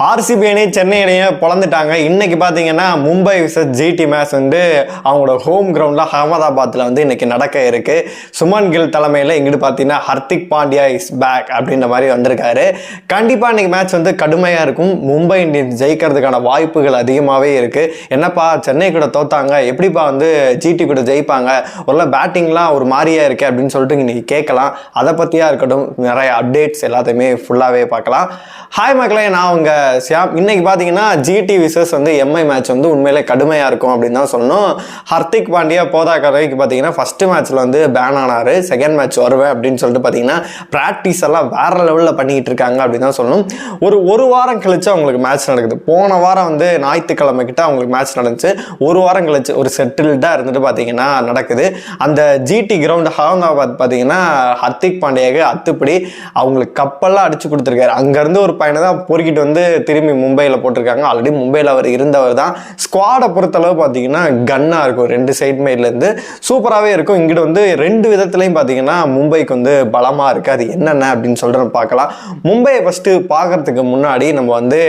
RCB அணி சென்னை அணியை பொழந்துட்டாங்க. இன்னைக்கு பார்த்தீங்கன்னா மும்பை விசஸ் ஜிடி மேட்ச் வந்து அவங்களோட ஹோம் கிரவுண்டில் அகமதாபாத்தில் வந்து இன்னைக்கு நடக்க இருக்கு. சுமன் கில் தலைமையில் இங்கிட்டு பார்த்தீங்கன்னா ஹர்திக் பாண்டியா இஸ் பேக் அப்படின்ற மாதிரி வந்திருக்காரு. கண்டிப்பாக இன்னைக்கு மேட்ச் வந்து கடுமையாக இருக்கும். மும்பை இந்தியன்ஸ் ஜெயிக்கிறதுக்கான வாய்ப்புகள் அதிகமாகவே இருக்கு. என்னப்பா சென்னை கூட தோத்தாங்க, எப்படிப்பா வந்து ஜிடி கூட ஜெயிப்பாங்க, ஒரு பேட்டிங்லாம் ஒரு மாதிரியா இருக்கு அப்படின்னு சொல்லிட்டு இன்னைக்கு கேட்கலாம். அதை பற்றியா இருக்கட்டும், நிறைய அப்டேட்ஸ் எல்லாத்தையுமே ஃபுல்லாகவே பார்க்கலாம். ஹாய் மக்களே, நான் உங்க சியாம். இன்னைக்கு பார்த்தீங்கன்னா ஜிடி விசஸ் வந்து எம்ஐ மேட்ச் வந்து உண்மையிலே கடுமையாக இருக்கும் அப்படின்னு தான் சொன்னோம். ஹர்திக் பாண்டியா போதாக்கரைக்கு பார்த்தீங்கன்னா ஃபர்ஸ்ட் மேட்ச்ல வந்து பேன் ஆனாரு. செகண்ட் மேட்ச் வருவேன் அப்படின்னு சொல்லிட்டு பார்த்தீங்கன்னா ப்ராக்டிஸ் எல்லாம் வேற லெவலில் பண்ணிட்டு இருக்காங்க அப்படின்னு தான் சொல்லணும். ஒரு வாரம் கழிச்சு அவங்களுக்கு மேட்ச் நடக்குது. போன வாரம் வந்து ஞாயிற்றுக்கிழமை கிட்ட அவங்களுக்கு மேட்ச் நடந்துச்சு. ஒரு வாரம் கழிச்சு ஒரு செட்டில்டா இருந்துட்டு பார்த்தீங்கன்னா நடக்குது. அந்த ஜிடி கிரவுண்ட் அகமதாபாத் பார்த்தீங்கன்னா ஹர்திக் பாண்டியாவுக்கு அத்துப்படி அவங்களுக்கு கப்பெல்லாம் அடிச்சு கொடுத்துருக்காரு. அங்கேருந்து ஒரு பையனை தான் பொறுக்கிட்டு வந்து திரும்பி மும்பையில் போட்டிருக்காங்க. ஆல்ரெடி மும்பையில் அவர் இருந்தவர் தான். ஸ்குவாடை பொறுத்தளவு பார்த்தீங்கன்னா கன்னாக இருக்கும். ரெண்டு சைட்மேட்லேருந்து சூப்பராகவே இருக்கும். இங்கிட்ட வந்து ரெண்டு விதத்துலையும் பார்த்தீங்கன்னா மும்பைக்கு வந்து பலமாக இருக்குது. அது என்னென்ன அப்படின்னு சொல்லிட்டு நம்ம பார்க்கலாம். மும்பையை ஃபஸ்ட்டு பார்க்கறதுக்கு முன்னாடி நம்ம வந்து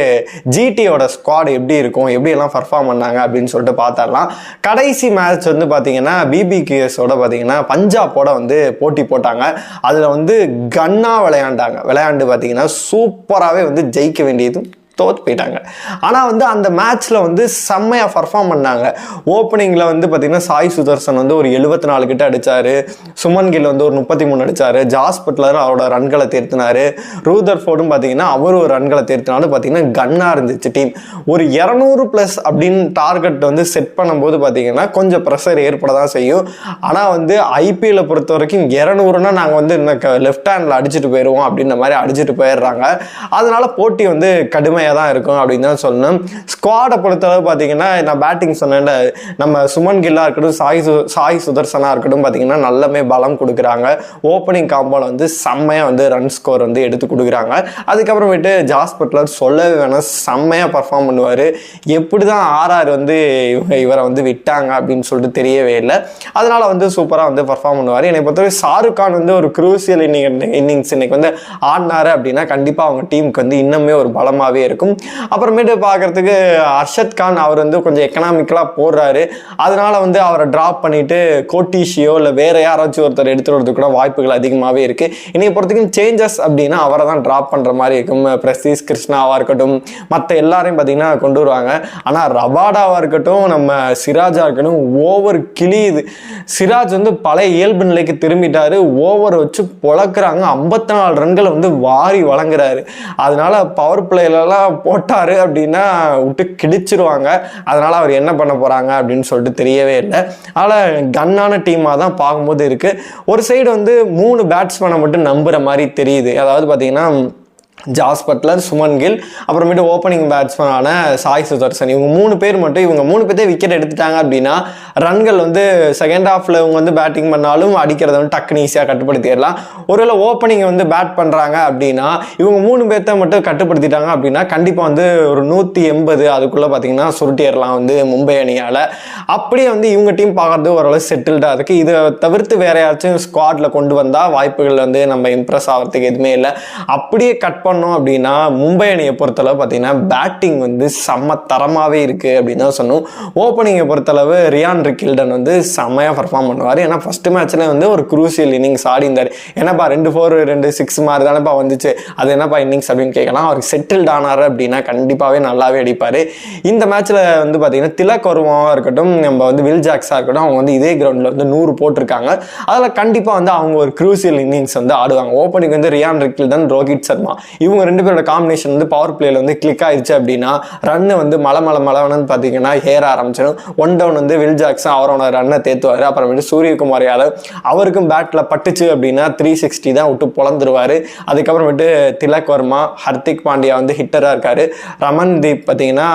ஜிடியோட ஸ்குவாட் எப்படி இருக்கும், எப்படியெல்லாம் பர்ஃபார்ம் பண்ணாங்க அப்படின்னு சொல்லிட்டு பார்த்துடலாம். கடைசி மேட்ச் வந்து பார்த்தீங்கன்னா பிபிகேஎஸோட பார்த்தீங்கன்னா பஞ்சாபோட வந்து போட்டி போட்டாங்க. அதில் வந்து கன்னாக விளையாண்டு பார்த்தீங்கன்னா சூப்பராகவே வந்து ஜெயிக்க வேண்டியது தோத்து போயிட்டாங்க. ஆனால் வந்து அந்த மேட்ச்சில் வந்து செம்மையாக பர்ஃபார்ம் பண்ணாங்க. ஓப்பனிங்கில் வந்து பார்த்தீங்கன்னா சாய் சுதர்சன் வந்து ஒரு 74 கிட்ட அடித்தார். சுமன் கில் வந்து ஒரு 33 அடித்தார். ஜாஸ் பட்லர் அவரோட ரன்களை தேர்த்தினார். ரூதர்ஃபோர்டும் பார்த்தீங்கன்னா அவர் ஒரு ரன்களை தேர்த்தினாலும் பார்த்தீங்கன்னா கன்னாக இருந்துச்சு டீம். ஒரு 200+ அப்படின்னு டார்கெட் வந்து செட் பண்ணும்போது பார்த்தீங்கன்னா கொஞ்சம் ப்ரெஷர் ஏற்பட தான் செய்யும். ஆனால் வந்து ஐபிஎல்லை பொறுத்த வரைக்கும் 200னா நாங்கள் வந்து லெஃப்ட் ஹேண்டில் அடிச்சுட்டு போயிடுவோம் அப்படின்ற மாதிரி அடிச்சுட்டு போயிடுறாங்க. அதனால போட்டி வந்து கடுமையாக தான் இருக்கும் அப்படின்னு தான் சொல்லணும். ஸ்குவாடை பொறுத்தளவு பார்த்தீங்கன்னா நான் பேட்டிங் சொன்னேன், நம்ம சுமன் கில்லா இருக்கட்டும், சாய் சுதர்சனா இருக்கட்டும் பார்த்தீங்கன்னா நல்லமே பலம் கொடுக்குறாங்க. ஓப்பனிங் காம்பவுண்ட் வந்து செம்மையாக வந்து ரன் ஸ்கோர் வந்து எடுத்து கொடுக்குறாங்க. அதுக்கப்புறமேட்டு ஜாஸ் பட்லர் சொல்லவே வேணாம், செம்மையாக பர்ஃபார்ம் பண்ணுவார். எப்படி தான் ஆர்ஆர் வந்து இவரை வந்து விட்டாங்க அப்படின்னு சொல்லிட்டு தெரியவே இல்லை. அதனால வந்து சூப்பராக வந்து பர்ஃபார்ம் பண்ணுவார். என்னை பொறுத்தவரை ஷாருக் கான் வந்து ஒரு க்ரூசியல் இன்னிங்ஸ் இன்னைக்கு வந்து ஆடினாரு அப்படின்னா கண்டிப்பாக அவங்க டீமுக்கு வந்து இன்னுமே ஒரு பலமாகவே இருக்கும். அப்புறமேட்டு பார்க்கறதுக்கு அர்ஷத் கான் அவர் வந்து கொஞ்சம் எக்கனாமிக்கலாக போடுறாரு. அதனால வந்து அவரை ட்ராப் பண்ணிட்டு கோட்டிஷியோ இல்லை வேற யாராச்சும் ஒருத்தர் எடுத்துட்டு வரதுக்கு கூட வாய்ப்புகள் அதிகமாகவே இருக்கு. இன்னைக்கு பொறுத்தவரைக்கும் சேஞ்சஸ் அப்படின்னா அவரை தான் ட்ராப் பண்ணுற மாதிரி இருக்கும். பிரசீஸ் கிருஷ்ணாவாக இருக்கட்டும், மற்ற எல்லாரையும் பார்த்தீங்கன்னா கொண்டு வருவாங்க. ஆனால் ரபாடாவாக இருக்கட்டும், நம்ம சிராஜாக இருக்கட்டும், ஓவர் கிளியுது. சிராஜ் வந்து பழைய இயல்பு நிலைக்கு திரும்பிட்டாரு. ஓவர் வச்சு பொழக்கிறாங்க. 54 ரன்களை வந்து வாரி வழங்குறாரு. அதனால பவர் பிளேலாம் போட்டாரு அப்படின்னா விட்டு கிடிச்சிருவாங்க. அதனால அவர் என்ன பண்ண போறாங்க அப்படின்னு சொல்லிட்டு தெரியவே இல்லை. அதனால கன்னான டீமா தான் பார்க்கும்போது இருக்கு. ஒரு சைடு வந்து 3 பேட்ஸ்மேனை மட்டும் நம்புற மாதிரி தெரியுது. அதாவது பார்த்தீங்கன்னா ஜாஸ் பட்லர், சுமன் கில், அப்புறமேட்டு ஓப்பனிங் பேட்ஸ்மேனான சாய் சுதர்சன், இவங்க 3 பேர் மட்டும் இவங்க 3 பேர்த்தே விக்கெட் எடுத்துட்டாங்க அப்படின்னா ரன்கள் வந்து செகண்ட் ஹாஃப்ல இவங்க வந்து பேட்டிங் பண்ணாலும் அடிக்கிறத வந்து டக்குன்னு ஈஸியாக கட்டுப்படுத்திடலாம். ஒருவேளை ஓப்பனிங் வந்து பேட் பண்ணுறாங்க அப்படின்னா இவங்க 3 பேர்த்த மட்டும் கட்டுப்படுத்திட்டாங்க அப்படின்னா கண்டிப்பாக வந்து ஒரு 180 அதுக்குள்ளே பார்த்தீங்கன்னா சுருட்டிடலாம் வந்து மும்பை அணியால். அப்படியே வந்து இவங்க டீம் பார்க்கறது ஓரளவு செட்டில்டாக இருக்குது. இதை தவிர்த்து வேற யாராச்சும் ஸ்குவாடில் கொண்டு வந்தால் வாய்ப்புகள் வந்து நம்ம இம்ப்ரெஸ் ஆகிறதுக்கு எதுவுமே இல்லை. அப்படியே கட் பண்ணோம் அப்படின்னா மும்பை அணியை பொறுத்தளவு பார்த்தீங்கன்னா பேட்டிங் வந்து செம்ம தரமாகவே இருக்குது அப்படின்னு தான் சொன்னோம். ஓப்பனிங்கை பொறுத்தளவு ரியான் ரிக்கில்டன் வந்து செம்மையாக பர்ஃபார்ம் பண்ணுவார். ஏன்னா ஃபர்ஸ்ட் மேட்ச்ல வந்து ஒரு க்ரூசியல் இன்னிங்ஸ் ஆடிந்தார். என்னப்பா 2 4 2 6 மாதிரி தானேப்பா வந்துச்சு, அது என்னப்பா இன்னிங்ஸ் அப்படின்னு கேட்கலாம். அவருக்கு செட்டில்ட் ஆனார் அப்படின்னா கண்டிப்பாகவே நல்லாவே அடிப்பார். இந்த மேட்ச்ல வந்து பார்த்தீங்கன்னா திலக் வர்மாவாக இருக்கட்டும், நம்ம வந்து வில் ஜாக்ஸாக இருக்கட்டும், அவங்க வந்து இதே கிரவுண்டில் வந்து 100 போட்டிருக்காங்க. அதில் கண்டிப்பாக வந்து அவங்க ஒரு க்ரூசியல் இன்னிங்ஸ் வந்து ஆடுவாங்க. ஓப்பனிங் வந்து ரியான் ரிக்கில்டன், ரோஹித் சர்மா, இவங்க 2 பேரோட காம்பினேஷன் வந்து பவர் பிளேல வந்து கிளிக் ஆயிடுச்சு அப்படின்னா ரன்னு வந்து மலன்னு பார்த்தீங்கன்னா ஏற ஆரம்பிச்சிடும். 1 டவுன் வந்து வில் ஜாக்சன் அவரோட ரன்னை தேத்துவார். அப்புறமேட்டு சூரியகுமார் யாதவ் அவருக்கும் பேட்டில் பட்டுச்சு அப்படின்னா 360 தான் விட்டு பொழந்துருவார். அதுக்கப்புறமேட்டு திலக் வர்மா, ஹர்திக் பாண்டியா வந்து ஹிட்டராக இருக்காரு. ரமன்தீப் பார்த்தீங்கன்னா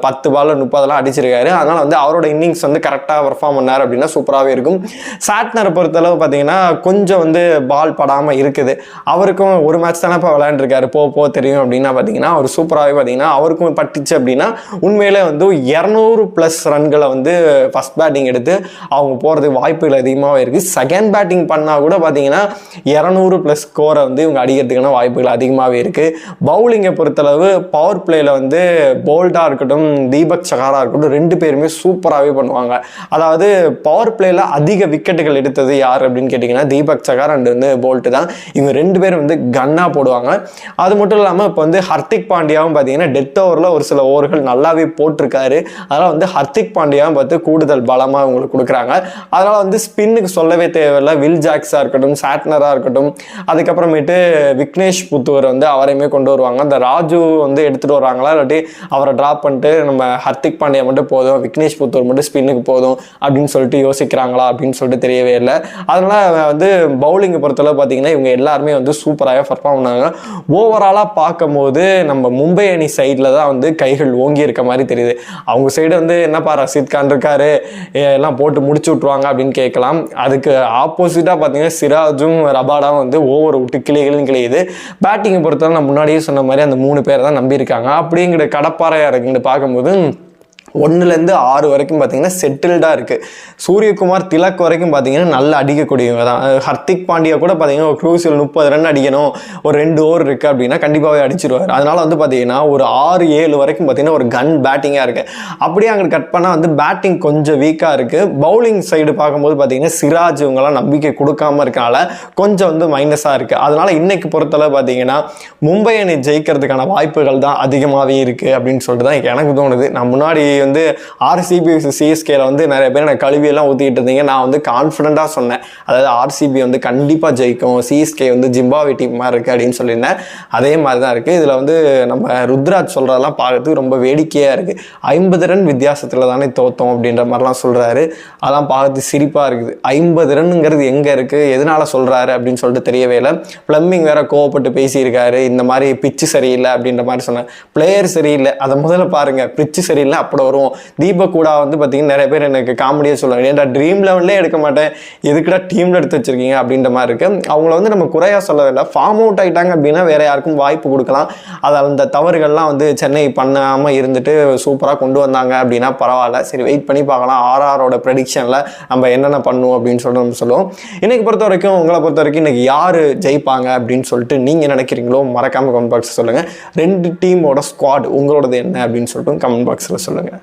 10 பால் 30 அடிச்சிருக்காரு. அதனால வந்து அவரோட இன்னிங்ஸ் வந்து கரெக்டாக பர்ஃபார்ம் பண்ணார் அப்படின்னா சூப்பராகவே இருக்கும். சாட்னரை பொறுத்தளவு பார்த்தீங்கன்னா கொஞ்சம் வந்து பால் படாமல் இருக்குது. அவருக்கும் ஒரு மேட்ச் தானே இப்போ விளையாண்டுருக்காரு. போக தெரியும் அப்படின்னா பார்த்தீங்கன்னா அவர் சூப்பராகவே பார்த்தீங்கன்னா அவருக்கும் பட்டுச்சு அப்படின்னா உண்மையிலே வந்து 200+ ரன்களை வந்து ஃபஸ்ட் பேட்டிங் எடுத்து அவங்க போகிறதுக்கு வாய்ப்புகள் அதிகமாகவே இருக்குது. செகண்ட் பேட்டிங் பண்ணால் கூட பார்த்தீங்கன்னா 200+ ஸ்கோரை வந்து இவங்க அடிக்கிறதுக்கான வாய்ப்புகள் அதிகமாகவே இருக்குது. பவுலிங்கை பொறுத்தளவு பவர் பிளேயில் வந்து போல்டாக இருக்கட்டும் தீபக் சகாரா இருக்கட்டும் 2 பேருமே சூப்பராகவே பண்ணுவாங்க. அதாவது பவர் பிளேயில் அதிக விக்கெட்டுகள் எடுத்தது யார் அப்படின்னு கேட்டிங்கன்னா தீபக் சகார் அண்ட் வந்து போல்ட் தான். இவங்க 2 பேரும் வந்து கன்னாக போடுவாங்க. அது மட்டும் இல்லாமல் இப்போ வந்து ஹர்திக் பாண்டியாவும் பார்த்தீங்கன்னா டெத் ஓவரில் ஒரு சில ஓவர்கள் நல்லாவே போட்டிருக்காரு. அதனால் வந்து ஹர்திக் பாண்டியாவும் பார்த்து கூடுதல் பலமாக உங்களுக்கு கொடுக்குறாங்க. அதனால் வந்து ஸ்பின்னுக்கு சொல்லவே தேவையில்லை. வில் ஜாக்ஸாக இருக்கட்டும் சாட்னராக இருக்கட்டும் அதுக்கப்புறமேட்டு விக்னேஷ் புத்தூர் வந்து அவரையுமே கொண்டு வருவாங்க. அந்த ராஜு வந்து எடுத்துகிட்டு வராங்களா இல்லாட்டி அவரை ட்ராப் பண்ணிட்டு நம்ம ஹர்திக் பாண்டியா மட்டும் போதும் விக்னேஷ் புத்தூர் மட்டும் ஸ்பின்னுக்கு போதும் அப்படின்னு சொல்லிட்டு யோசிக்கிறாங்களா அப்படின்னு சொல்லிட்டு தெரியவே இல்லை. அதனால் வந்து பவுலிங்கை பொறுத்தளவு பார்த்தீங்கன்னா இவங்க எல்லாருமே வந்து சூப்பராக பர்ஃபார்ம் பண்ணாங்க. ஓவராலாக பார்க்கும்போது நம்ம மும்பை அணி சைடில் தான் வந்து கைகள் ஓங்கி இருக்க மாதிரி தெரியுது. அவங்க சைடு வந்து என்னப்பா ரஷீத் கான் இருக்காரு எல்லாம் போட்டு முடிச்சு விட்ருவாங்க அப்படின்னு கேட்கலாம். அதுக்கு ஆப்போசிட்டாக பார்த்தீங்கன்னா சிராஜும் ரபாடாவும் வந்து ஓவர் விட்டு கிளியுது. பேட்டிங்கை பொறுத்தவரை நான் முன்னாடியே சொன்ன மாதிரி அந்த 3 பேரை தான் நம்பியிருக்காங்க. அப்படிங்கிற கடப்பாறையாக இருக்குன்னு பார்க்கும்போது 1லேருந்து 6 வரைக்கும் பார்த்தீங்கன்னா செட்டில்டாக இருக்குது. சூரியகுமார் திலக் வரைக்கும் பார்த்தீங்கன்னா நல்லா அடிக்கக்கூடியவங்க தான். ஹர்திக் பாண்டியா கூட பார்த்தீங்கன்னா ஒரு க்ரூசியல் 30 ரன் அடிக்கணும் ஒரு 2 ஓவர் இருக்குது அப்படின்னா கண்டிப்பாகவே அடிச்சிருவார். அதனால் வந்து பார்த்தீங்கன்னா ஒரு 6-7 வரைக்கும் பார்த்தீங்கன்னா ஒரு கன் பேட்டிங்காக இருக்குது. அப்படியே அங்கே கட் பண்ணால் வந்து பேட்டிங் கொஞ்சம் வீக்காக இருக்குது. பவுலிங் சைடு பார்க்கும்போது பார்த்தீங்கன்னா சிராஜ் இவங்கெல்லாம் நம்பிக்கை கொடுக்காம இருக்கனால கொஞ்சம் வந்து மைனஸாக இருக்குது. அதனால் இன்னைக்கு பொறுத்தளவு பார்த்தீங்கன்னா மும்பை அணி ஜெயிக்கிறதுக்கான வாய்ப்புகள் தான் அதிகமாகவே இருக்குது அப்படின்னு சொல்லிட்டு தான் எனக்கு தோணுது. நான் முன்னாடி வந்து ஆர்சிபி சிஎஸ்கேல வந்து நிறைய பேர் எனக்கு கழுவியெல்லாம் ஊற்றிக்கிட்டு இருந்தீங்க. நான் வந்து கான்ஃபிடென்ட்டாக சொன்னேன். அதாவது ஆர்சிபி வந்து கண்டிப்பாக ஜெயிக்கும் சிஎஸ்கே வந்து ஜிம்பாவே டீம் மாதிரி இருக்குது அப்படின்னு சொல்லியிருந்தேன். அதே மாதிரி தான் இருக்குது. இதில் வந்து நம்ம ருத்ராஜ் சொல்கிறதெல்லாம் பார்க்கறதுக்கு ரொம்ப வேடிக்கையாக இருக்குது. 50 ரன் வித்தியாசத்தில் தானே தோத்தோம் அப்படின்ற மாதிரிலாம் சொல்கிறாரு. அதெல்லாம் பார்க்கறது சிரிப்பாக இருக்குது. 50 ரன்னுங்கிறது எங்கே இருக்குது எதனால் சொல்கிறாரு அப்படின்னு சொல்லிட்டு தெரியவே இல்லை. பிளம்பிங் வேற கோவப்பட்டு பேசியிருக்காரு. இந்த மாதிரி பிச்சு சரியில்லை அப்படின்ற மாதிரி சொன்னேன். பிளேயர் சரியில்லை அதை முதல்ல பாருங்கள். பிச்சு சரியில்லை அப்படி வரும். தீபக் கூட வந்து பார்த்தீங்கன்னா நிறைய பேர் எனக்கு காமெடியாக சொல்லுவாங்க ஏன்டா ட்ரீம் லெவல்லே எடுக்க மாட்டேன் எதுக்குடா டீமில் எடுத்து வச்சிருக்கீங்க அப்படின்ற மாதிரி இருக்குது. அவங்கள வந்து நம்ம குறையாக சொல்லவில்லை. ஃபார்ம் அவுட் ஆகிட்டாங்க அப்படின்னா வேறு யாருக்கும் வாய்ப்பு கொடுக்கலாம். அது அந்த தவறுகள்லாம் வந்து சென்னை பண்ணாமல் இருந்துட்டு சூப்பராக கொண்டு வந்தாங்க அப்படின்னா பரவாயில்ல. சரி வெயிட் பண்ணி பார்க்கலாம். ஆர்ஆரோட ப்ரெடிக்ஷனில் நம்ம என்னென்ன பண்ணுவோம் அப்படின்னு சொல்லிட்டு நம்ம சொல்லுவோம். இன்றைக்கி பொறுத்த வரைக்கும் உங்களை பொறுத்த வரைக்கும் இன்றைக்கி யார் ஜெயிப்பாங்க அப்படின்னு சொல்லிட்டு நீங்கள் நினைக்கிறீங்களோ மறக்காமல் கமெண்ட் பாக்ஸில் சொல்லுங்கள். 2 டீமோட ஸ்குவாட் உங்களோடது என்ன அப்படின்னு சொல்லிட்டு கமெண்ட் பாக்ஸில் சொல்லுங்கள்.